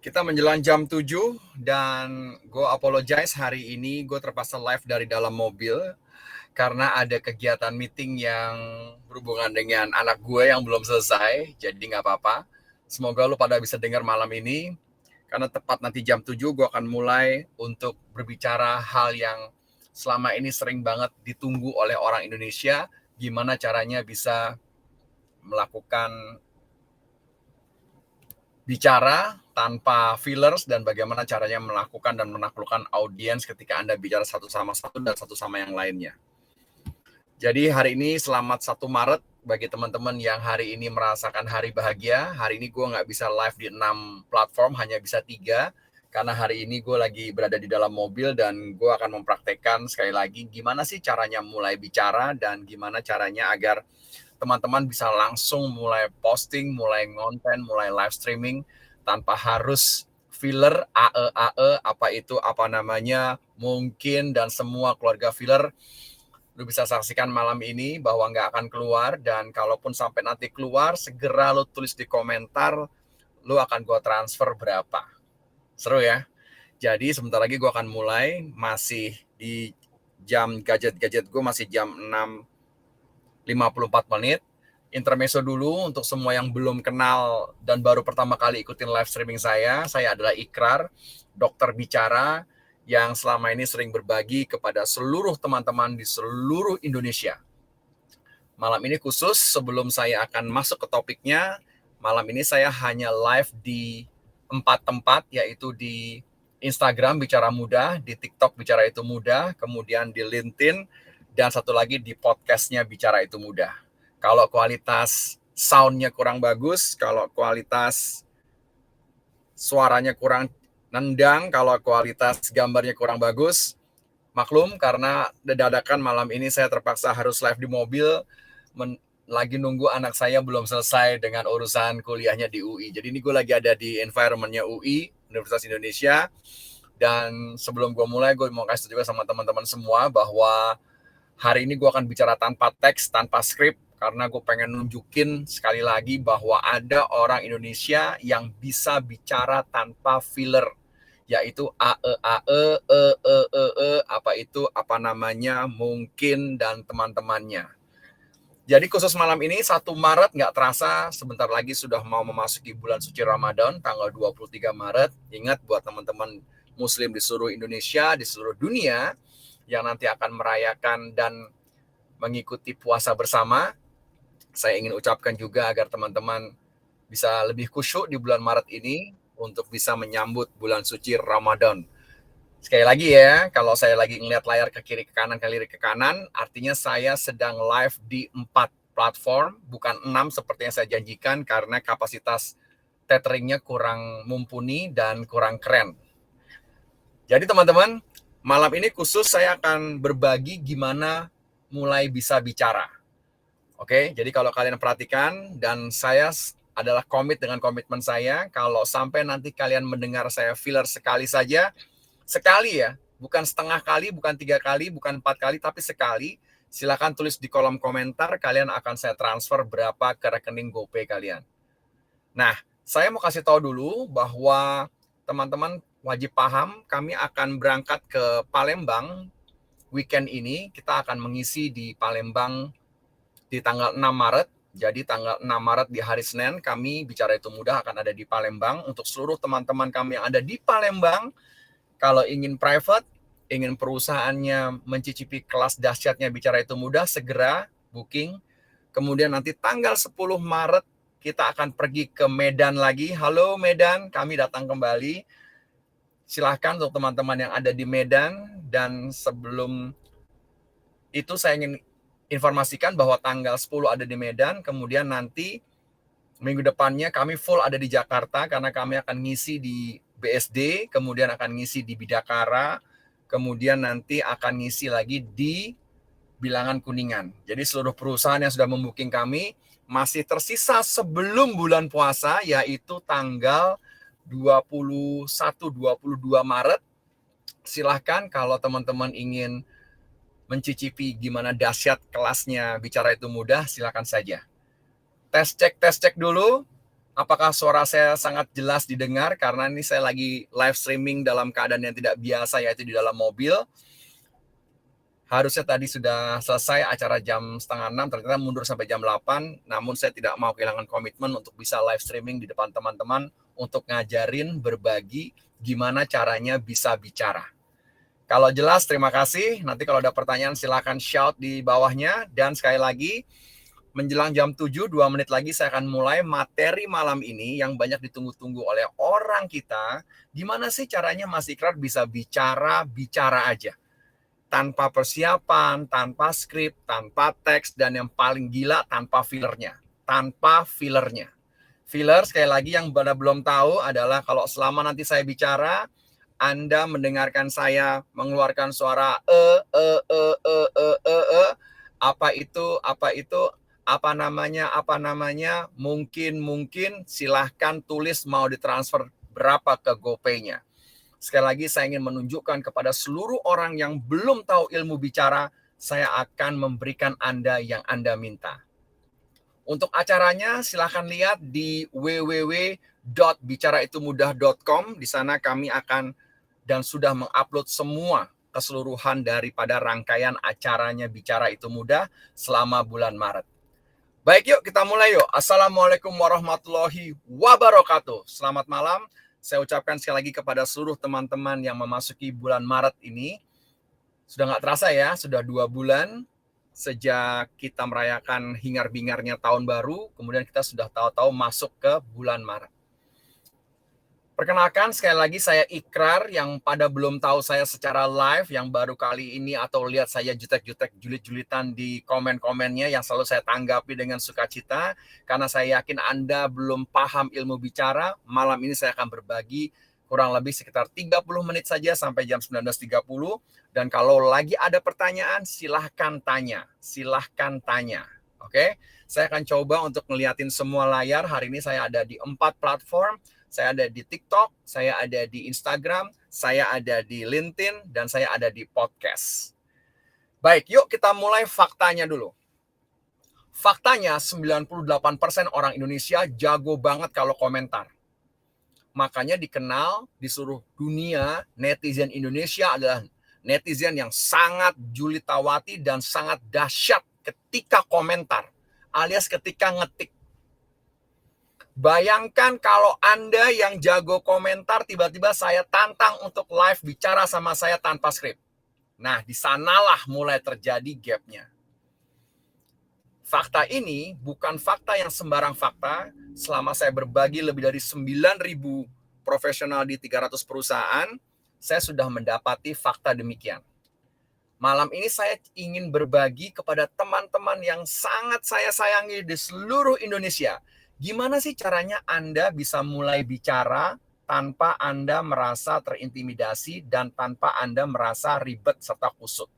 Kita menjelang jam 7 dan gue apologize hari ini gue terpaksa live dari dalam mobil karena ada kegiatan meeting yang berhubungan dengan anak gue yang belum selesai, jadi nggak apa-apa. Semoga lu pada bisa dengar malam ini, karena tepat nanti jam 7 gue akan mulai untuk berbicara hal yang selama ini sering banget ditunggu oleh orang Indonesia, gimana caranya bisa melakukan bicara tanpa fillers dan bagaimana caranya melakukan dan menaklukkan audiens ketika Anda bicara satu sama satu dan satu sama yang lainnya. Jadi hari ini selamat 1 Maret bagi teman-teman yang hari ini merasakan hari bahagia. Hari ini gue nggak bisa live di 6 platform, hanya bisa 3. Karena hari ini gue lagi berada di dalam mobil dan gue akan mempraktekkan sekali lagi gimana sih caranya mulai bicara dan gimana caranya agar teman-teman bisa langsung mulai posting, mulai ngonten, mulai live streaming tanpa harus filler, apa itu, apa namanya, mungkin dan semua keluarga filler. Lu bisa saksikan malam ini bahwa nggak akan keluar, dan kalaupun sampai nanti keluar, segera lu tulis di komentar, lu akan gue transfer berapa. Seru ya? Jadi sebentar lagi gue akan mulai, masih di jam gadget-gadget gue masih jam 6.54. Intermezzo dulu untuk semua yang belum kenal dan baru pertama kali ikutin live streaming saya adalah Ikrar, dokter bicara yang selama ini sering berbagi kepada seluruh teman-teman di seluruh Indonesia. Malam ini khusus, sebelum saya akan masuk ke topiknya, malam ini saya hanya live di 4 tempat, yaitu di Instagram Bicara Mudah, di TikTok Bicara Itu Mudah, kemudian di LinkedIn, dan satu lagi di podcastnya Bicara Itu Mudah. Kalau kualitas soundnya kurang bagus, kalau kualitas suaranya kurang nendang, kalau kualitas gambarnya kurang bagus, maklum karena dadakan malam ini saya terpaksa harus live di mobil, lagi nunggu anak saya belum selesai dengan urusan kuliahnya di UI. Jadi ini gue lagi ada di environment-nya UI, Universitas Indonesia. Dan sebelum gue mulai, gue mau kasih juga sama teman-teman semua bahwa hari ini gue akan bicara tanpa teks, tanpa skrip, karena gue pengen nunjukin sekali lagi bahwa ada orang Indonesia yang bisa bicara tanpa filler, yaitu apa itu, apa namanya, mungkin, dan teman-temannya. Jadi khusus malam ini 1 Maret nggak terasa, sebentar lagi sudah mau memasuki bulan suci Ramadan, tanggal 23 Maret. Ingat buat teman-teman Muslim di seluruh Indonesia, di seluruh dunia, yang nanti akan merayakan dan mengikuti puasa bersama, saya ingin ucapkan juga agar teman-teman bisa lebih khusyuk di bulan Maret ini untuk bisa menyambut bulan suci Ramadan. Sekali lagi ya, kalau saya lagi ngeliat layar ke kiri ke kanan, artinya saya sedang live di 4 platform, bukan 6 seperti yang saya janjikan, karena kapasitas tetheringnya kurang mumpuni dan kurang keren. Jadi teman-teman, malam ini khusus saya akan berbagi gimana mulai bisa bicara. Oke, jadi kalau kalian perhatikan, dan saya adalah komit dengan komitmen saya, kalau sampai nanti kalian mendengar saya filler sekali saja, sekali ya, bukan setengah kali, bukan 3 kali, bukan 4 kali, tapi sekali, silakan tulis di kolom komentar, kalian akan saya transfer berapa ke rekening GoPay kalian. Nah, saya mau kasih tahu dulu bahwa teman-teman wajib paham, kami akan berangkat ke Palembang weekend ini. Kita akan mengisi di Palembang di tanggal 6 Maret. Jadi tanggal 6 Maret di hari Senin, kami Bicara Itu Mudah akan ada di Palembang. Untuk seluruh teman-teman kami yang ada di Palembang, kalau ingin private, ingin perusahaannya mencicipi kelas dahsyatnya Bicara Itu Mudah, segera booking. Kemudian nanti tanggal 10 Maret, kita akan pergi ke Medan lagi. Halo Medan, kami datang kembali. Silahkan untuk teman-teman yang ada di Medan. Dan sebelum itu saya ingin informasikan bahwa tanggal 10 ada di Medan, kemudian nanti minggu depannya kami full ada di Jakarta, karena kami akan ngisi di BSD, kemudian akan ngisi di Bidakara, kemudian nanti akan ngisi lagi di Bilangan Kuningan. Jadi seluruh perusahaan yang sudah membooking kami masih tersisa sebelum bulan puasa, yaitu tanggal 21-22 Maret. Silahkan kalau teman-teman ingin mencicipi gimana dahsyat kelasnya Bicara Itu Mudah, silakan saja. Tes cek dulu. Apakah suara saya sangat jelas didengar? Karena ini saya lagi live streaming dalam keadaan yang tidak biasa, yaitu di dalam mobil. Harusnya tadi sudah selesai acara jam 5:30, ternyata mundur sampai jam 8. Namun saya tidak mau kehilangan komitmen untuk bisa live streaming di depan teman-teman untuk ngajarin, berbagi gimana caranya bisa bicara. Kalau jelas, terima kasih. Nanti kalau ada pertanyaan silakan shout di bawahnya. Dan sekali lagi, menjelang jam 7, 2 menit lagi saya akan mulai materi malam ini yang banyak ditunggu-tunggu oleh orang kita. Gimana sih caranya Mas Ikrar bisa bicara aja. Tanpa persiapan, tanpa skrip, tanpa teks, dan yang paling gila tanpa fillernya. Tanpa fillernya. Filler, sekali lagi yang belum tahu adalah kalau selama nanti saya bicara, Anda mendengarkan saya mengeluarkan suara apa itu, apa namanya, mungkin, silahkan tulis mau ditransfer berapa ke GoPay-nya. Sekali lagi saya ingin menunjukkan kepada seluruh orang yang belum tahu ilmu bicara, saya akan memberikan Anda yang Anda minta. Untuk acaranya silahkan lihat di www.bicaraitumudah.com. Di sana kami akan dan sudah mengupload semua keseluruhan daripada rangkaian acaranya Bicara Itu Mudah selama bulan Maret. Baik, yuk kita mulai yuk. Assalamualaikum warahmatullahi wabarakatuh. Selamat malam. Saya ucapkan sekali lagi kepada seluruh teman-teman yang memasuki bulan Maret ini. Sudah nggak terasa ya, sudah 2 bulan sejak kita merayakan hingar-bingarnya tahun baru, kemudian kita sudah tahu-tahu masuk ke bulan Maret. Perkenalkan sekali lagi saya Ikrar, yang pada belum tahu saya secara live, yang baru kali ini atau lihat saya jutek-jutek julit-julitan di komen-komennya yang selalu saya tanggapi dengan sukacita, karena saya yakin Anda belum paham ilmu bicara. Malam ini saya akan berbagi kurang lebih sekitar 30 menit saja sampai jam 19.30, dan kalau lagi ada pertanyaan silahkan tanya, oke? Saya akan coba untuk ngeliatin semua layar. Hari ini saya ada di 4 platform. Saya ada di TikTok, saya ada di Instagram, saya ada di LinkedIn, dan saya ada di podcast. Baik, yuk kita mulai faktanya dulu. Faktanya 98% orang Indonesia jago banget kalau komentar. Makanya dikenal di seluruh dunia, netizen Indonesia adalah netizen yang sangat julitawati dan sangat dahsyat ketika komentar, alias ketika ngetik. Bayangkan kalau Anda yang jago komentar, tiba-tiba saya tantang untuk live bicara sama saya tanpa skrip. Nah, di sanalah mulai terjadi gap-nya. Fakta ini bukan fakta yang sembarang fakta. Selama saya berbagi lebih dari 9.000 profesional di 300 perusahaan, saya sudah mendapati fakta demikian. Malam ini saya ingin berbagi kepada teman-teman yang sangat saya sayangi di seluruh Indonesia. Gimana sih caranya Anda bisa mulai bicara tanpa Anda merasa terintimidasi dan tanpa Anda merasa ribet serta kusut?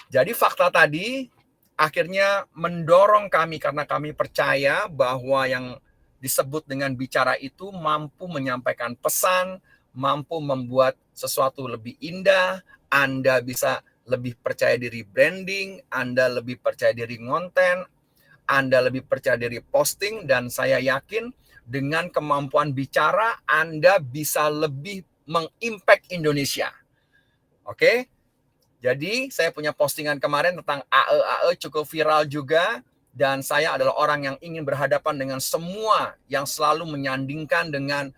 Jadi fakta tadi akhirnya mendorong kami karena kami percaya bahwa yang disebut dengan bicara itu mampu menyampaikan pesan, mampu membuat sesuatu lebih indah, Anda bisa lebih percaya diri branding, Anda lebih percaya diri ngonten, Anda lebih percaya diri posting, dan saya yakin dengan kemampuan bicara Anda bisa lebih mengimpact Indonesia. Oke? Jadi saya punya postingan kemarin tentang AE cukup viral juga, dan saya adalah orang yang ingin berhadapan dengan semua yang selalu menyandingkan dengan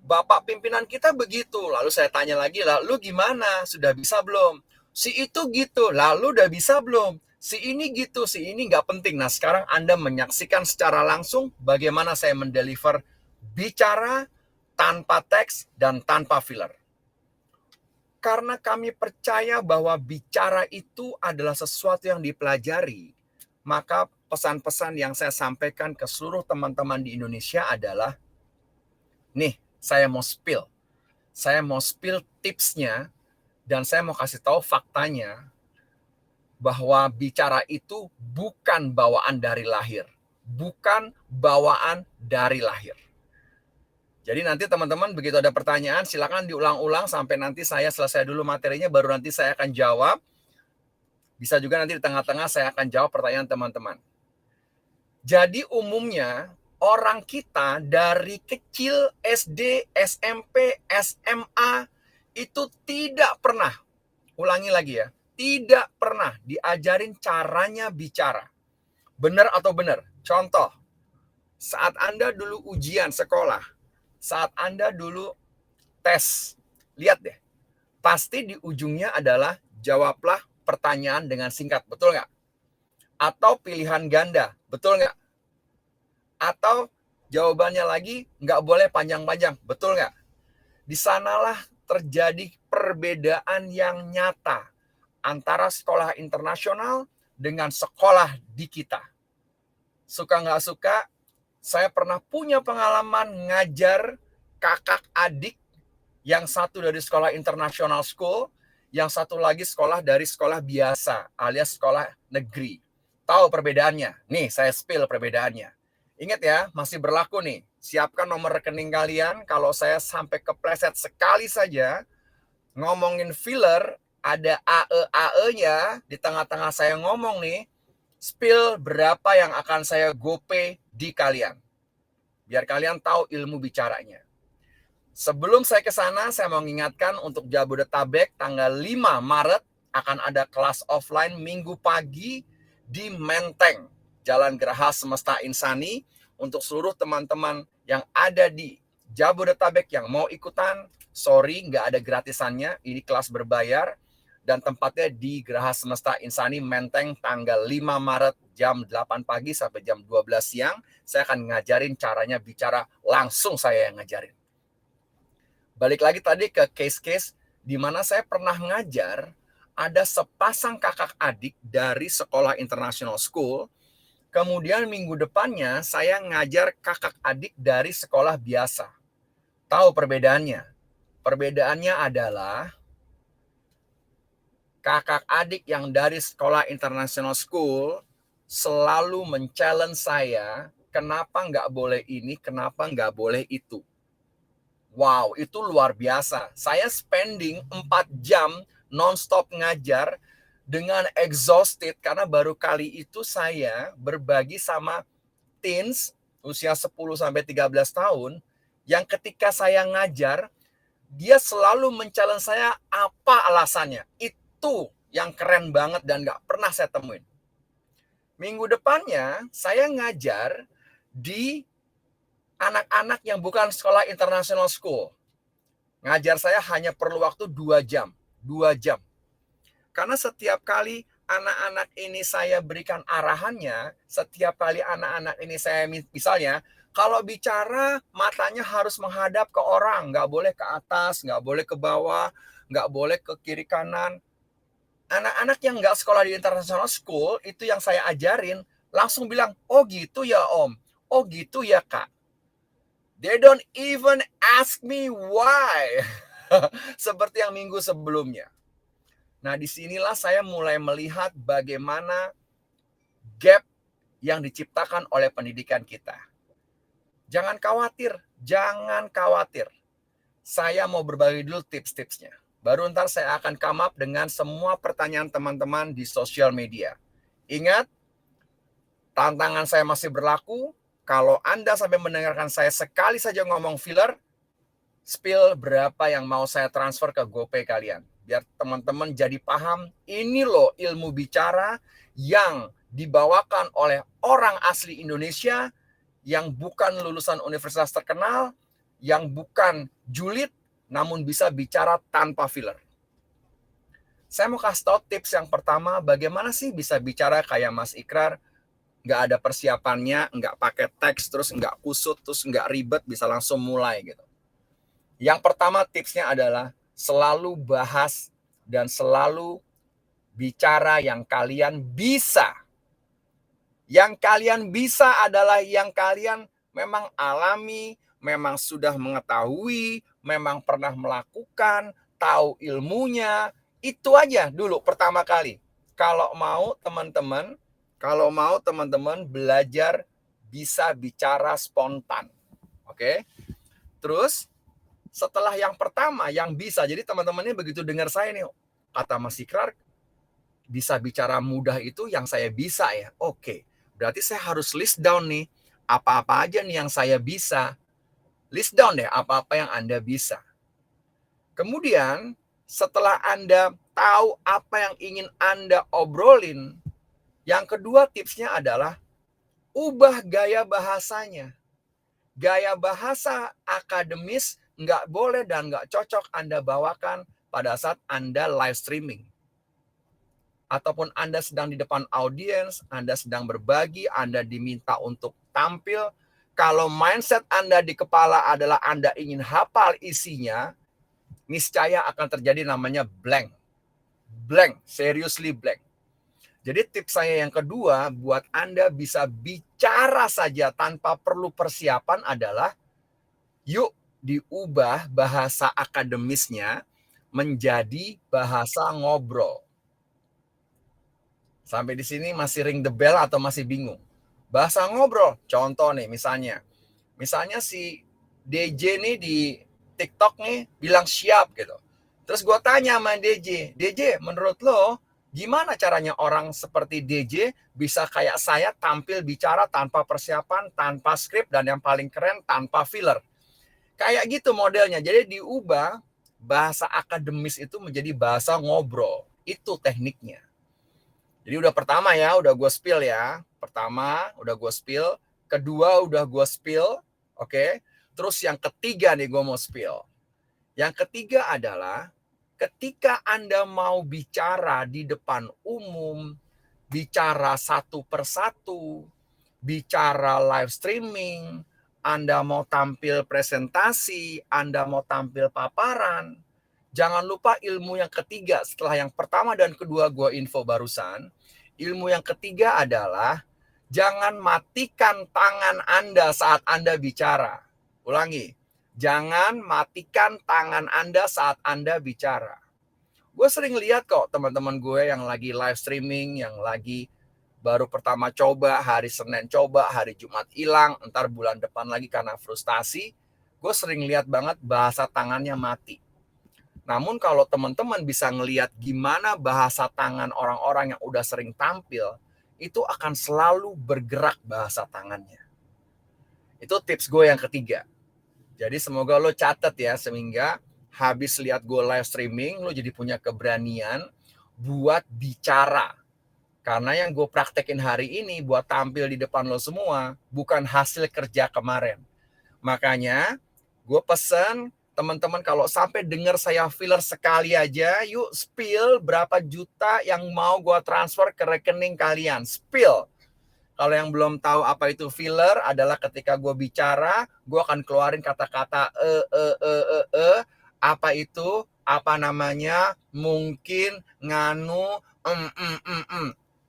Bapak pimpinan kita begitu. Lalu saya tanya lagi, lalu gimana? Sudah bisa belum? Si itu gitu, lalu udah bisa belum? Si ini gitu, si ini nggak penting. Nah, sekarang Anda menyaksikan secara langsung bagaimana saya mendeliver bicara tanpa teks dan tanpa filler. Karena kami percaya bahwa bicara itu adalah sesuatu yang dipelajari, maka pesan-pesan yang saya sampaikan ke seluruh teman-teman di Indonesia adalah, nih, saya mau spill tipsnya, dan saya mau kasih tahu faktanya, bahwa bicara itu bukan bawaan dari lahir. Jadi nanti teman-teman begitu ada pertanyaan, silakan diulang-ulang sampai nanti saya selesai dulu materinya, baru nanti saya akan jawab. Bisa juga nanti di tengah-tengah saya akan jawab pertanyaan teman-teman. Jadi umumnya orang kita dari kecil SD, SMP, SMA itu tidak pernah, ulangi lagi ya, tidak pernah diajarin caranya bicara. Benar atau benar? Contoh, saat Anda dulu ujian sekolah, saat Anda dulu tes, lihat deh, pasti di ujungnya adalah jawablah pertanyaan dengan singkat, betul nggak? Atau pilihan ganda, betul nggak? Atau jawabannya lagi nggak boleh panjang-panjang, betul nggak? Di sanalah terjadi perbedaan yang nyata antara sekolah internasional dengan sekolah di kita. Suka nggak suka, saya pernah punya pengalaman ngajar kakak adik, yang satu dari sekolah international school, yang satu lagi sekolah dari sekolah biasa alias sekolah negeri. Tahu perbedaannya? Nih, saya spill perbedaannya. Ingat ya, masih berlaku nih. Siapkan nomor rekening kalian. Kalau saya sampai kepleset sekali saja ngomongin filler, ada AE-AE-nya di tengah-tengah saya ngomong nih, spill berapa yang akan saya gope di kalian. Biar kalian tahu ilmu bicaranya. Sebelum saya ke sana, saya mau mengingatkan untuk Jabodetabek tanggal 5 Maret akan ada kelas offline Minggu pagi di Menteng, Jalan Geraha Semesta Insani. Untuk seluruh teman-teman yang ada di Jabodetabek yang mau ikutan, sorry nggak ada gratisannya, ini kelas berbayar. Dan tempatnya di Geraha Semesta Insani Menteng tanggal 5 Maret jam 8 pagi sampai jam 12 siang. Saya akan ngajarin caranya bicara, langsung saya yang ngajarin. Balik lagi tadi ke case-case di mana saya pernah ngajar ada sepasang kakak adik dari sekolah international school. Kemudian minggu depannya saya ngajar kakak adik dari sekolah biasa. Tahu perbedaannya? Perbedaannya adalah kakak adik yang dari sekolah international school selalu men-challenge saya, kenapa nggak boleh ini, kenapa nggak boleh itu. Wow, itu luar biasa. Saya spending 4 jam non-stop ngajar dengan exhausted karena baru kali itu saya berbagi sama teens usia 10-13 tahun yang ketika saya ngajar, dia selalu men-challenge saya apa alasannya. Itu yang keren banget dan gak pernah saya temuin. Minggu depannya saya ngajar di anak-anak yang bukan sekolah international school. Ngajar saya hanya perlu waktu 2 jam. 2 jam. Karena setiap kali anak-anak ini saya berikan arahannya, setiap kali anak-anak ini saya misalnya, kalau bicara matanya harus menghadap ke orang, nggak boleh ke atas, nggak boleh ke bawah, nggak boleh ke kiri kanan. Anak-anak yang nggak sekolah di international school, itu yang saya ajarin, langsung bilang, oh gitu ya om, oh gitu ya kak. They don't even ask me why. Seperti yang minggu sebelumnya. Nah, disinilah saya mulai melihat bagaimana gap yang diciptakan oleh pendidikan kita. Jangan khawatir, jangan khawatir. Saya mau berbagi dulu tips-tipsnya. Baru ntar saya akan come up dengan semua pertanyaan teman-teman di sosial media. Ingat, tantangan saya masih berlaku. Kalau Anda sampai mendengarkan saya sekali saja ngomong filler, spill berapa yang mau saya transfer ke GoPay kalian. Biar teman-teman jadi paham, ini loh ilmu bicara yang dibawakan oleh orang asli Indonesia yang bukan lulusan universitas terkenal, yang bukan julid, namun bisa bicara tanpa filler. Saya mau kasih tahu tips yang pertama, bagaimana sih bisa bicara kayak Mas Ikrar, nggak ada persiapannya, nggak pakai teks, terus nggak kusut, terus nggak ribet, bisa langsung mulai gitu. Yang pertama tipsnya adalah selalu bahas dan selalu bicara yang kalian bisa. Yang kalian bisa adalah yang kalian memang alami, memang sudah mengetahui, memang pernah melakukan, tahu ilmunya. Itu aja dulu pertama kali. Kalau mau teman-teman belajar bisa bicara spontan. Oke? Terus setelah yang pertama yang bisa, jadi teman-temannya begitu dengar saya nih, kata Mas Ikrar bisa bicara mudah itu yang saya bisa ya. Oke. Berarti saya harus list down nih, apa-apa aja nih yang saya bisa. List down deh apa-apa yang Anda bisa. Kemudian setelah Anda tahu apa yang ingin Anda obrolin, yang kedua tipsnya adalah ubah gaya bahasanya. Gaya bahasa akademis nggak boleh dan nggak cocok Anda bawakan pada saat Anda live streaming. Ataupun Anda sedang di depan audiens, Anda sedang berbagi, Anda diminta untuk tampil. Kalau mindset Anda di kepala adalah Anda ingin hafal isinya, niscaya akan terjadi namanya blank. Blank, seriously blank. Jadi tips saya yang kedua buat Anda bisa bicara saja tanpa perlu persiapan adalah yuk diubah bahasa akademisnya menjadi bahasa ngobrol. Sampai di sini masih ring the bell atau masih bingung? Bahasa ngobrol, contoh nih misalnya si DJ nih di TikTok nih bilang siap gitu. Terus gue tanya sama DJ menurut lo gimana caranya orang seperti DJ bisa kayak saya tampil bicara tanpa persiapan, tanpa skrip, dan yang paling keren tanpa filler. Kayak gitu modelnya. Jadi diubah bahasa akademis itu menjadi bahasa ngobrol. Itu tekniknya. Jadi udah pertama ya, udah gue spill ya. Pertama udah gue spill. Kedua udah gue spill. Oke. Terus yang ketiga nih gue mau spill. Yang ketiga adalah ketika Anda mau bicara di depan umum, bicara satu persatu, bicara live streaming, Anda mau tampil presentasi, Anda mau tampil paparan, jangan lupa ilmu yang ketiga setelah yang pertama dan kedua gue info barusan. Ilmu yang ketiga adalah jangan matikan tangan Anda saat Anda bicara. Ulangi, jangan matikan tangan Anda saat Anda bicara. Gue sering lihat kok teman-teman gue yang lagi live streaming, yang lagi baru pertama coba, hari Senin coba, hari Jumat hilang, entar bulan depan lagi karena frustasi. Gue sering lihat banget bahasa tangannya mati. Namun kalau teman-teman bisa ngelihat gimana bahasa tangan orang-orang yang udah sering tampil, itu akan selalu bergerak bahasa tangannya. Itu tips gue yang ketiga. Jadi semoga lo catat ya, sehingga habis lihat gue live streaming, lo jadi punya keberanian buat bicara. Karena yang gue praktekin hari ini buat tampil di depan lo semua, bukan hasil kerja kemarin. Makanya gue pesen teman-teman kalau sampai dengar saya filler sekali aja, yuk spill berapa juta yang mau gue transfer ke rekening kalian. Spill. Kalau yang belum tahu apa itu filler adalah ketika gue bicara, gue akan keluarin kata-kata apa itu, apa namanya, mungkin, nganu,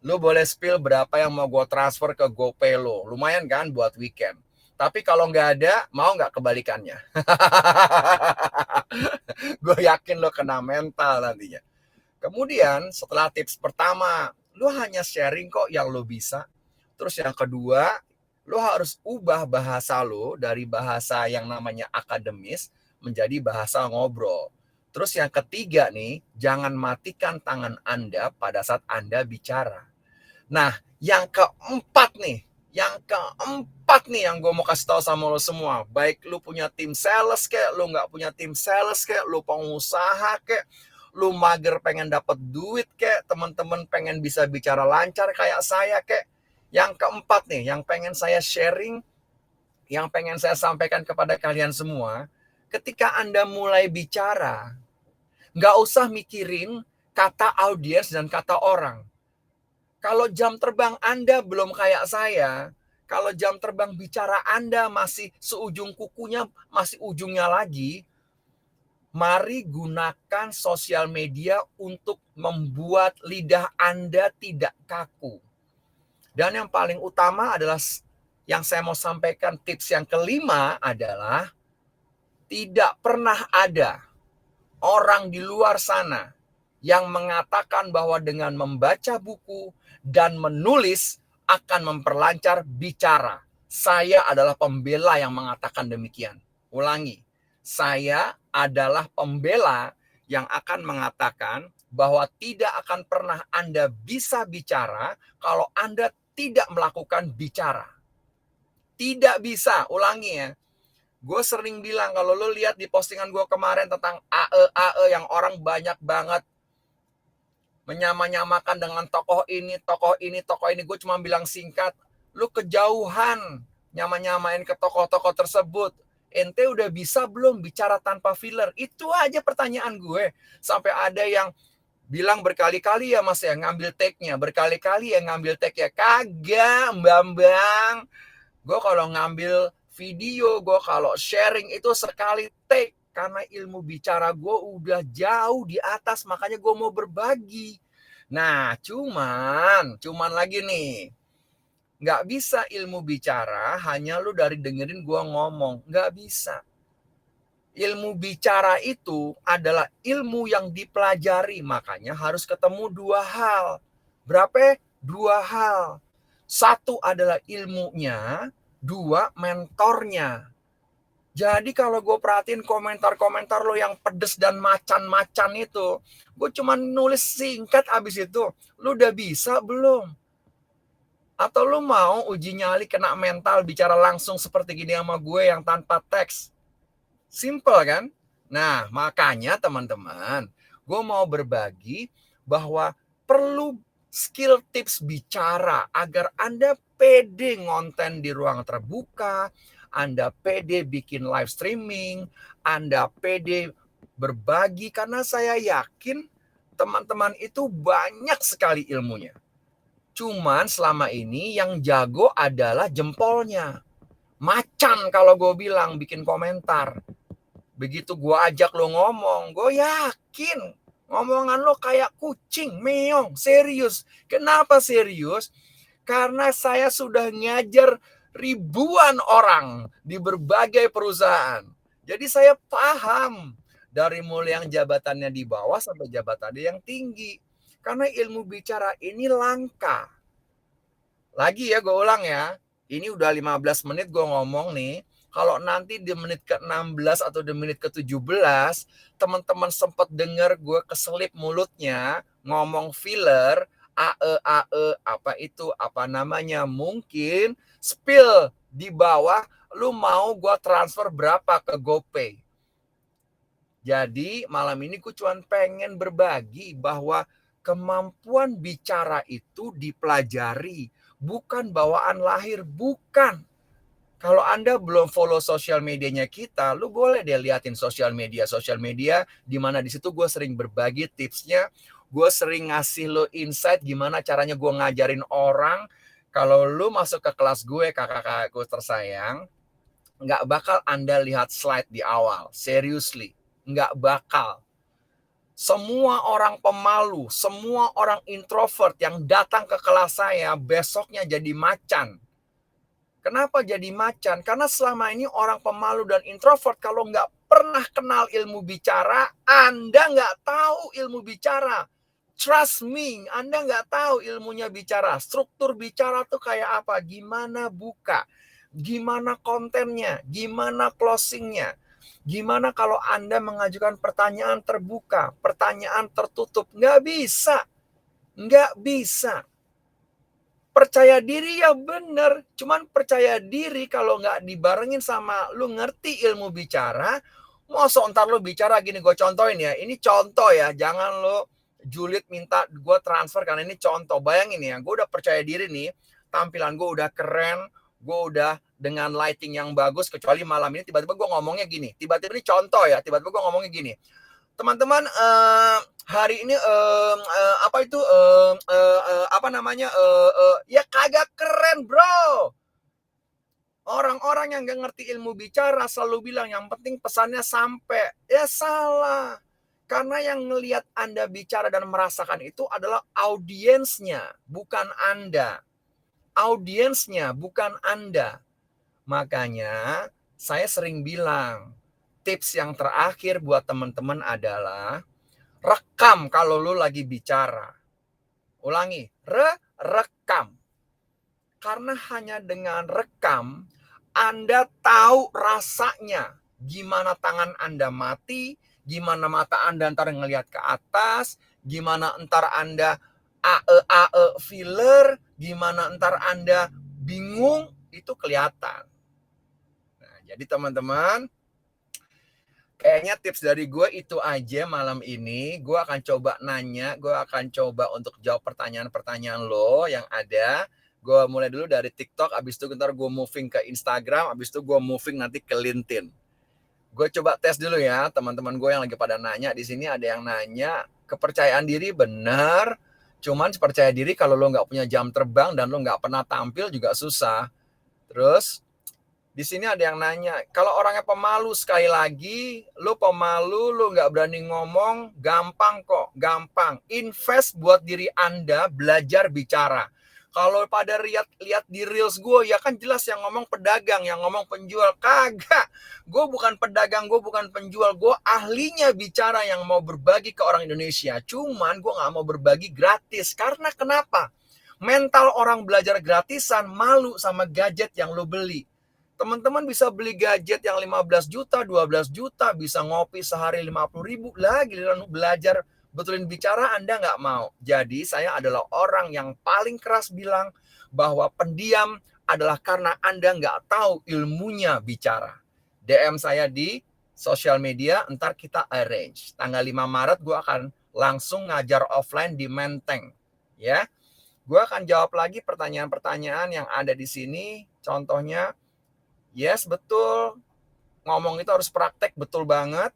Lu boleh spill berapa yang mau gue transfer ke GoPay lo. Lumayan kan buat weekend. Tapi kalau nggak ada, mau nggak kebalikannya? Gue yakin lo kena mental nantinya. Kemudian setelah tips pertama, lo hanya sharing kok yang lo bisa. Terus yang kedua, lo harus ubah bahasa lo dari bahasa yang namanya akademis menjadi bahasa ngobrol. Terus yang ketiga nih, jangan matikan tangan Anda pada saat Anda bicara. Nah, yang keempat nih yang gue mau kasih tahu sama lo semua. Baik lo punya tim sales kek, lo nggak punya tim sales kek, lo pengusaha kek, lo mager pengen dapat duit kek, teman-teman pengen bisa bicara lancar kayak saya kek. Yang keempat nih, yang pengen saya sharing, yang pengen saya sampaikan kepada kalian semua, ketika Anda mulai bicara, nggak usah mikirin kata audiens dan kata orang. Kalau jam terbang Anda belum kayak saya, kalau jam terbang bicara Anda masih seujung kukunya, masih ujungnya lagi, mari gunakan sosial media untuk membuat lidah Anda tidak kaku. Dan yang paling utama adalah yang saya mau sampaikan, tips yang kelima adalah tidak pernah ada orang di luar sana yang mengatakan bahwa dengan membaca buku dan menulis akan memperlancar bicara. Saya adalah pembela yang mengatakan demikian. Ulangi, saya adalah pembela yang akan mengatakan bahwa tidak akan pernah Anda bisa bicara kalau Anda tidak melakukan bicara. Tidak bisa, ulangi ya. Gue sering bilang, kalau lo lihat di postingan gue kemarin tentang AE yang orang banyak banget menyamakan dengan tokoh ini, gue cuma bilang singkat, lu kejauhan nyamain ke tokoh-tokoh tersebut. Ente udah bisa belum bicara tanpa filler? Itu aja pertanyaan gue. Sampai ada yang bilang berkali-kali ya mas ya, ngambil take-nya. Berkali-kali ya ngambil take-nya. Kagak, mbak. Gue kalau ngambil video, gue kalau sharing itu sekali take. Karena ilmu bicara gue udah jauh di atas, makanya gue mau berbagi. Nah, cuman lagi nih. Nggak bisa ilmu bicara hanya lu dari dengerin gue ngomong. Nggak bisa. Ilmu bicara itu adalah ilmu yang dipelajari. Makanya harus ketemu dua hal. Berapa? Dua hal. Satu adalah ilmunya, dua mentornya. Jadi kalau gue perhatiin komentar-komentar lo yang pedes dan macan-macan itu, gue cuma nulis singkat abis itu. Lu udah bisa belum? Atau lu mau uji nyali kena mental bicara langsung seperti gini sama gue yang tanpa teks? Simple kan? Nah, makanya teman-teman, gue mau berbagi bahwa perlu skill tips bicara agar Anda pede ngonten di ruang terbuka, Anda pede bikin live streaming, Anda pede berbagi, karena saya yakin teman-teman itu banyak sekali ilmunya. Cuman selama ini yang jago adalah jempolnya. Macan kalau gue bilang bikin komentar. Begitu gue ajak lo ngomong, gue yakin ngomongan lo kayak kucing, meong, serius. Kenapa serius? Karena saya sudah ngajar ribuan orang di berbagai perusahaan. Jadi saya paham dari mulai yang jabatannya di bawah sampai jabatannya yang tinggi. Karena ilmu bicara ini langka. Lagi ya, gue ulang ya. Ini udah 15 menit gue ngomong nih. Kalau nanti di menit ke-16 atau di menit ke-17, teman-teman sempat dengar gue keselip mulutnya, ngomong filler, apa itu, apa namanya, mungkin spill di bawah, lu mau gue transfer berapa ke GoPay. Jadi malam ini gue cuma pengen berbagi bahwa kemampuan bicara itu dipelajari, bukan bawaan lahir, bukan. Kalau Anda belum follow sosial medianya kita, lu boleh deh liatin sosial media di mana di situ gue sering berbagi tipsnya, gue sering ngasih lo insight gimana caranya gue ngajarin orang. Kalau lu masuk ke kelas gue, kakak-kakakku tersayang, nggak bakal Anda lihat slide di awal, seriously, nggak bakal. Semua orang pemalu, semua orang introvert yang datang ke kelas saya besoknya jadi macan. Kenapa jadi macan? Karena selama ini orang pemalu dan introvert kalau nggak pernah kenal ilmu bicara, Anda nggak tahu ilmu bicara. Trust me, Anda nggak tahu ilmunya bicara. Struktur bicara tuh kayak apa? Gimana buka? Gimana kontennya? Gimana closingnya? Gimana kalau Anda mengajukan pertanyaan terbuka, pertanyaan tertutup? Nggak bisa. Nggak bisa. Percaya diri ya bener, cuman percaya diri kalau nggak dibarengin sama lu ngerti ilmu bicara, masa ntar lu bicara gini, gue contohin ya, ini contoh ya, jangan lu julid minta gue transfer karena ini contoh. Bayangin ya, gue udah percaya diri nih, tampilan gue udah keren, gue udah dengan lighting yang bagus, kecuali malam ini tiba-tiba gue ngomongnya gini, tiba-tiba ini contoh ya, tiba-tiba gue ngomongnya gini, teman-teman, hari ini apa itu apa namanya ya kagak keren bro. Orang-orang yang gak ngerti ilmu bicara selalu bilang yang penting pesannya sampai. Ya salah. Karena yang ngelihat Anda bicara dan merasakan itu adalah audiensnya, bukan Anda. Audiensnya, bukan Anda. Makanya saya sering bilang, tips yang terakhir buat teman-teman adalah rekam kalau lu lagi bicara. Ulangi, rekam. Karena hanya dengan rekam, Anda tahu rasanya. Gimana tangan Anda mati, gimana mata Anda ntar ngelihat ke atas, gimana ntar Anda filler, Gimana ntar Anda bingung, itu kelihatan. Nah, jadi teman-teman, kayaknya tips dari gue itu aja malam ini. Gue akan coba nanya, gue akan coba untuk jawab pertanyaan-pertanyaan lo yang ada. Gue mulai dulu dari TikTok, abis itu ntar gue moving ke Instagram, abis itu gue moving nanti ke LinkedIn. Gue coba tes dulu ya, teman-teman gue yang lagi pada nanya. Di sini ada yang nanya, kepercayaan diri benar, cuman percaya diri kalau lo nggak punya jam terbang dan lo nggak pernah tampil juga susah. Terus di sini ada yang nanya, kalau orangnya pemalu, sekali lagi, lo pemalu, lo nggak berani ngomong, gampang kok, gampang. Invest buat diri Anda, belajar bicara. Kalau pada lihat di reels gue, ya kan jelas yang ngomong pedagang, yang ngomong penjual. Kagak, gue bukan pedagang, gue bukan penjual, gue ahlinya bicara yang mau berbagi ke orang Indonesia. Cuman gue nggak mau berbagi gratis, karena kenapa? Mental orang belajar gratisan malu sama gadget yang lo beli. Teman-teman bisa beli gadget yang 15 juta, 12 juta, bisa ngopi sehari 50 ribu, lagi belajar betulin bicara Anda nggak mau. Jadi saya adalah orang yang paling keras bilang bahwa pendiam adalah karena Anda nggak tahu ilmunya bicara. DM saya di sosial media, ntar kita arrange. Tanggal 5 Maret gue akan langsung ngajar offline di Menteng. Ya, gue akan jawab lagi pertanyaan-pertanyaan yang ada di sini. Contohnya, yes, betul. Ngomong itu harus praktek, betul banget.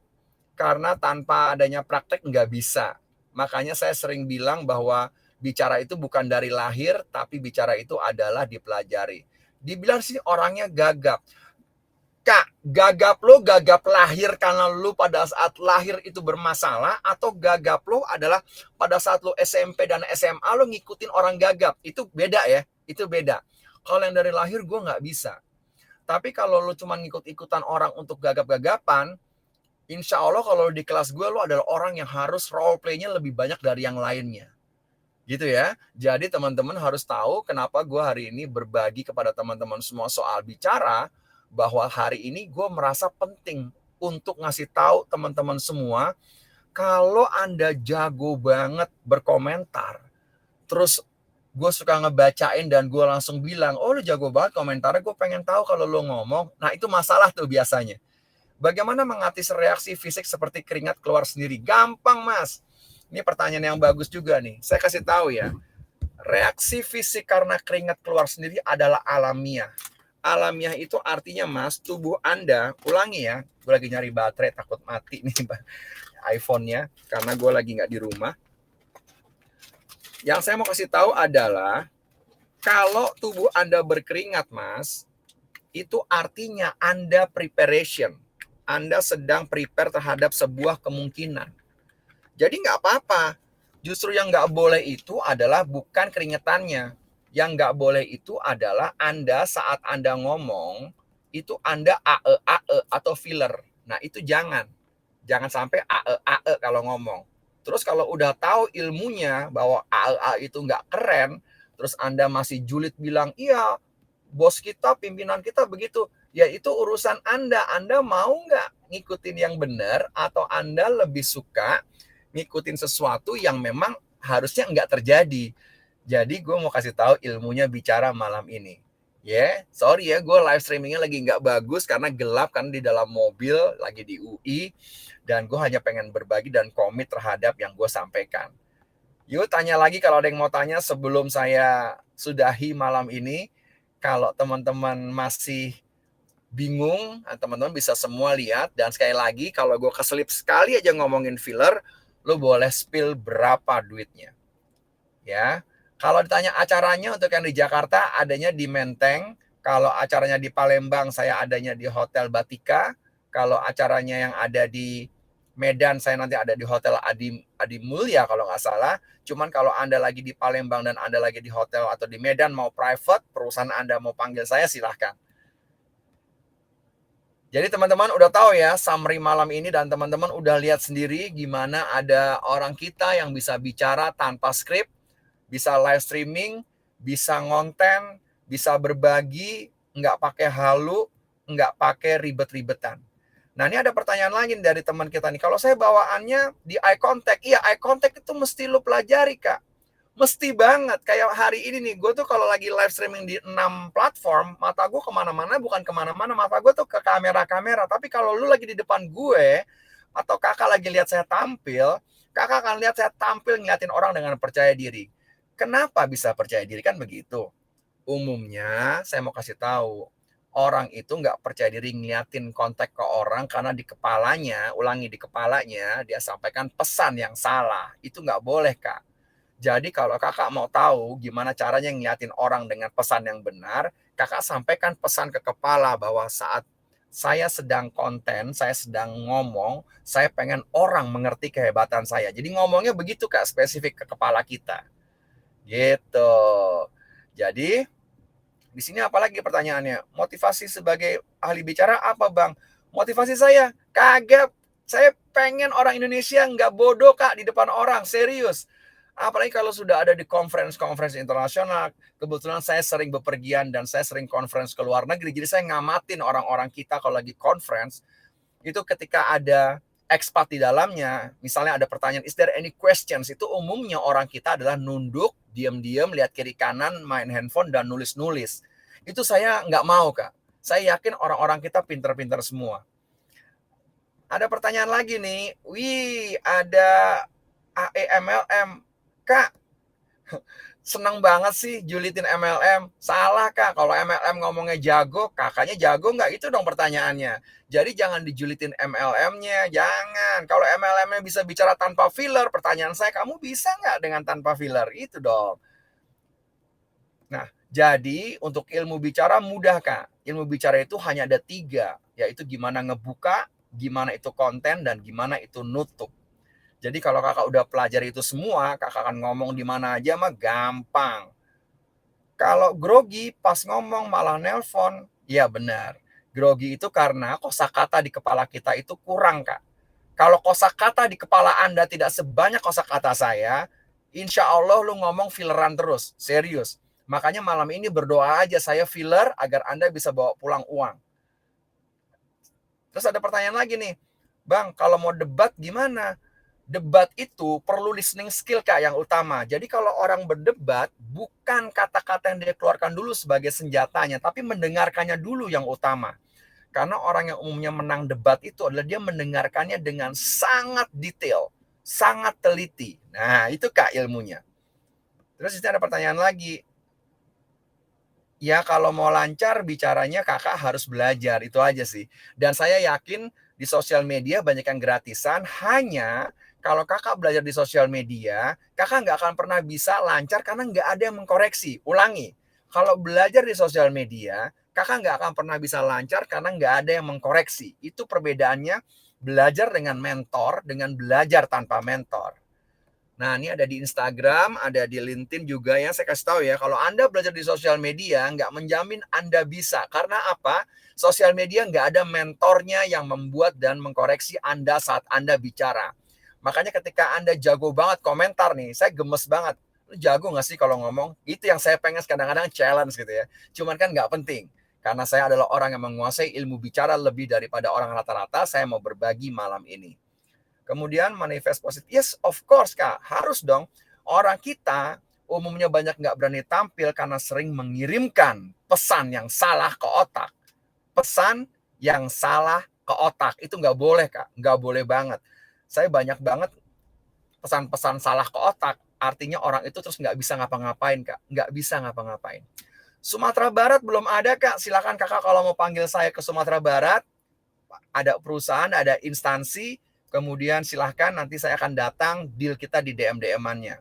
Karena tanpa adanya praktek nggak bisa. Makanya saya sering bilang bahwa bicara itu bukan dari lahir, tapi bicara itu adalah dipelajari. Dibilang sih orangnya gagap. Kak, gagap lo gagap lahir karena lo pada saat lahir itu bermasalah, atau gagap lo adalah pada saat lo SMP dan SMA lo ngikutin orang gagap. Itu beda ya, itu beda. Kalau yang dari lahir gue nggak bisa. Tapi kalau lo cuma ngikut-ikutan orang untuk gagap-gagapan, insya Allah kalau di kelas gue lo adalah orang yang harus role play-nya lebih banyak dari yang lainnya. Gitu ya. Jadi teman-teman harus tahu kenapa gue hari ini berbagi kepada teman-teman semua soal bicara, bahwa hari ini gue merasa penting untuk ngasih tahu teman-teman semua, kalau Anda jago banget berkomentar, terus gue suka ngebacain dan gue langsung bilang, oh lu jago banget komentarnya, gue pengen tahu kalau lo ngomong. Nah itu masalah tuh biasanya. Bagaimana mengatasi reaksi fisik seperti keringat keluar sendiri? Gampang mas. Ini pertanyaan yang bagus juga nih. Saya kasih tahu ya. Reaksi fisik karena keringat keluar sendiri adalah alamiah. Alamiah itu artinya mas, tubuh Anda, ulangi ya. Gue lagi nyari baterai, takut mati nih iPhone-nya. Karena gue lagi nggak di rumah. Yang saya mau kasih tahu adalah, kalau tubuh Anda berkeringat mas, itu artinya Anda preparation. Anda sedang prepare terhadap sebuah kemungkinan. Jadi nggak apa-apa. Justru yang nggak boleh itu adalah bukan keringetannya. Yang nggak boleh itu adalah Anda saat Anda ngomong, itu Anda ae atau filler. Nah itu jangan. Jangan sampai ae kalau ngomong. Terus kalau udah tahu ilmunya bahwa ae itu nggak keren, terus Anda masih julid bilang, iya bos kita, pimpinan kita begitu. Ya itu urusan Anda. Anda mau nggak ngikutin yang benar, atau Anda lebih suka ngikutin sesuatu yang memang harusnya nggak terjadi. Jadi gue mau kasih tahu ilmunya bicara malam ini. Ya, sorry ya, gue live streamingnya lagi nggak bagus karena gelap kan, di dalam mobil, lagi di UI, dan gue hanya pengen berbagi dan komit terhadap yang gue sampaikan. Yuk tanya lagi kalau ada yang mau tanya sebelum saya sudahi malam ini. Kalau teman-teman masih bingung, teman-teman bisa semua lihat. Dan sekali lagi, kalau gue keselip sekali aja ngomongin filler, lo boleh spill berapa duitnya. Ya, kalau ditanya acaranya untuk yang di Jakarta, adanya di Menteng. Kalau acaranya di Palembang, saya adanya di Hotel Batika. Kalau acaranya yang ada di Medan, saya nanti ada di Hotel Adi Mulya kalau nggak salah. Cuman kalau Anda lagi di Palembang dan Anda lagi di hotel atau di Medan, mau private, perusahaan Anda mau panggil saya, silahkan. Jadi teman-teman udah tahu ya summary malam ini, dan teman-teman udah lihat sendiri gimana ada orang kita yang bisa bicara tanpa skrip, bisa live streaming, bisa ngonten, bisa berbagi, nggak pakai halu, nggak pakai ribet-ribetan. Nah ini ada pertanyaan lagi dari teman kita nih. Kalau saya bawaannya di eye contact, iya eye contact itu mesti lo pelajari kak. Mesti banget. Kayak hari ini nih, gue tuh kalau lagi live streaming di 6 platform, mata gue kemana-mana, bukan kemana-mana, mata gue tuh ke kamera-kamera. Tapi kalau lu lagi di depan gue, atau kakak lagi lihat saya tampil, kakak akan lihat saya tampil ngeliatin orang dengan percaya diri. Kenapa bisa percaya diri? Kan begitu. Umumnya, saya mau kasih tahu, orang itu nggak percaya diri ngeliatin kontak ke orang karena di kepalanya, ulangi di kepalanya, dia sampaikan pesan yang salah. Itu nggak boleh, Kak. Jadi kalau kakak mau tahu gimana caranya ngeliatin orang dengan pesan yang benar, kakak sampaikan pesan ke kepala bahwa saat saya sedang konten, saya sedang ngomong, saya pengen orang mengerti kehebatan saya. Jadi ngomongnya begitu Kak, spesifik ke kepala kita. Gitu. Jadi di sini apalagi pertanyaannya? Motivasi sebagai ahli bicara apa Bang? Motivasi saya, kagak. Saya pengen orang Indonesia nggak bodoh Kak di depan orang, serius. Apalagi kalau sudah ada di conference internasional. Kebetulan saya sering bepergian dan saya sering conference ke luar negeri. Jadi saya ngamatin orang-orang kita kalau lagi conference. Itu ketika ada expat di dalamnya, misalnya ada pertanyaan, is there any questions? Itu umumnya orang kita adalah nunduk, diam-diam, lihat kiri kanan, main handphone, dan nulis-nulis. Itu saya nggak mau, Kak. Saya yakin orang-orang kita pintar-pintar semua. Ada pertanyaan lagi nih, wih, ada AEMLM. Kak, seneng banget sih julitin MLM. Salah Kak, kalau MLM ngomongnya jago, kakaknya jago nggak? Itu dong pertanyaannya. Jadi jangan dijulitin MLM-nya, jangan. Kalau MLM-nya bisa bicara tanpa filler, pertanyaan saya, kamu bisa nggak dengan tanpa filler? Itu dong. Nah, jadi untuk ilmu bicara mudah Kak. Ilmu bicara itu hanya ada 3, yaitu gimana ngebuka, gimana itu konten, dan gimana itu nutup. Jadi kalau kakak udah pelajari itu semua, kakak akan ngomong di mana aja mah gampang. Kalau grogi pas ngomong malah nelpon, ya benar. Grogi itu karena kosakata di kepala kita itu kurang, Kak. Kalau kosakata di kepala Anda tidak sebanyak kosakata saya, insya Allah lu ngomong filleran terus, serius. Makanya malam ini berdoa aja saya filler agar Anda bisa bawa pulang uang. Terus ada pertanyaan lagi nih, Bang, kalau mau debat gimana? Debat itu perlu listening skill Kak yang utama. Jadi kalau orang berdebat, bukan kata-kata yang dia keluarkan dulu sebagai senjatanya, tapi mendengarkannya dulu yang utama. Karena orang yang umumnya menang debat itu adalah dia mendengarkannya dengan sangat detail, sangat teliti. Nah, itu Kak ilmunya. Terus ini ada pertanyaan lagi. Ya kalau mau lancar bicaranya kakak harus belajar, itu aja sih. Dan saya yakin di sosial media banyak yang gratisan, hanya kalau kakak belajar di sosial media, kakak nggak akan pernah bisa lancar karena nggak ada yang mengkoreksi. Ulangi, kalau belajar di sosial media, kakak nggak akan pernah bisa lancar karena nggak ada yang mengkoreksi. Itu perbedaannya belajar dengan mentor dengan belajar tanpa mentor. Nah, ini ada di Instagram, ada di LinkedIn juga ya. Saya kasih tahu ya, kalau Anda belajar di sosial media, nggak menjamin Anda bisa. Karena apa? Sosial media nggak ada mentornya yang membuat dan mengkoreksi Anda saat Anda bicara. Makanya ketika Anda jago banget komentar nih, saya gemes banget. Lu jago nggak sih kalau ngomong? Itu yang saya pengen kadang-kadang challenge gitu ya. Cuman kan nggak penting. Karena saya adalah orang yang menguasai ilmu bicara lebih daripada orang rata-rata, saya mau berbagi malam ini. Kemudian manifest positif. Yes, of course, Kak. Harus dong. Orang kita umumnya banyak nggak berani tampil karena sering mengirimkan pesan yang salah ke otak. Pesan yang salah ke otak. Itu nggak boleh, Kak. Nggak boleh banget. Saya banyak banget pesan-pesan salah ke otak. Artinya orang itu terus nggak bisa ngapa-ngapain, Kak. Nggak bisa ngapa-ngapain. Sumatera Barat belum ada, Kak. Silakan Kakak kalau mau panggil saya ke Sumatera Barat. Ada perusahaan, ada instansi, kemudian silahkan nanti saya akan datang, deal kita di DM-DM-annya.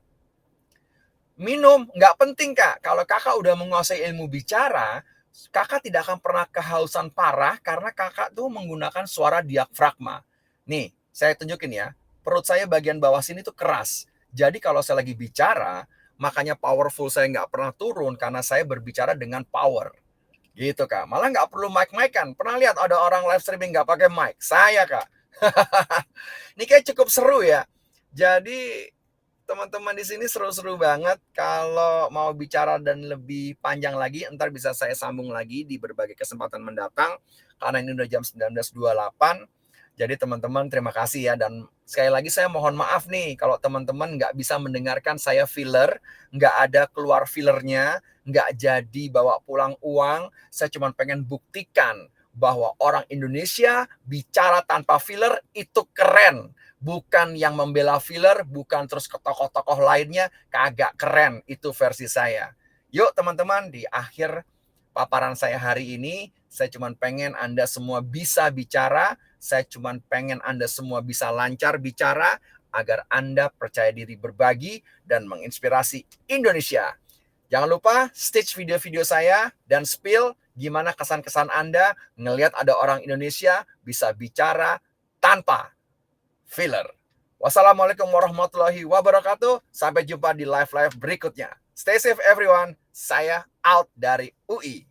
Minum, nggak penting Kak. Kalau Kakak udah menguasai ilmu bicara, Kakak tidak akan pernah kehausan parah karena Kakak tuh menggunakan suara diafragma. Nih, saya tunjukin ya. Perut saya bagian bawah sini tuh keras. Jadi kalau saya lagi bicara, makanya powerful saya nggak pernah turun karena saya berbicara dengan power. Gitu Kak. Malah nggak perlu mic-mic-an. Pernah lihat ada orang live streaming nggak pakai mic? Saya Kak. Ini kayak cukup seru ya. Jadi teman-teman di sini seru-seru banget. Kalau mau bicara dan lebih panjang lagi, ntar bisa saya sambung lagi di berbagai kesempatan mendatang. Karena ini udah jam 19.28. Jadi teman-teman terima kasih ya, dan sekali lagi saya mohon maaf nih kalau teman-teman nggak bisa mendengarkan saya filler, nggak ada keluar fillernya, nggak jadi bawa pulang uang. Saya cuma pengen buktikan bahwa orang Indonesia bicara tanpa filler itu keren. Bukan yang membela filler, bukan terus ke tokoh-tokoh lainnya, kagak keren. Itu versi saya. Yuk teman-teman, di akhir paparan saya hari ini, saya cuma pengen Anda semua bisa bicara, saya cuma pengen Anda semua bisa lancar bicara, agar Anda percaya diri berbagi dan menginspirasi Indonesia. Jangan lupa stitch video-video saya dan spill gimana kesan-kesan Anda ngelihat ada orang Indonesia bisa bicara tanpa filler. Wassalamualaikum warahmatullahi wabarakatuh. Sampai jumpa di live-live berikutnya. Stay safe everyone. Saya out dari UI.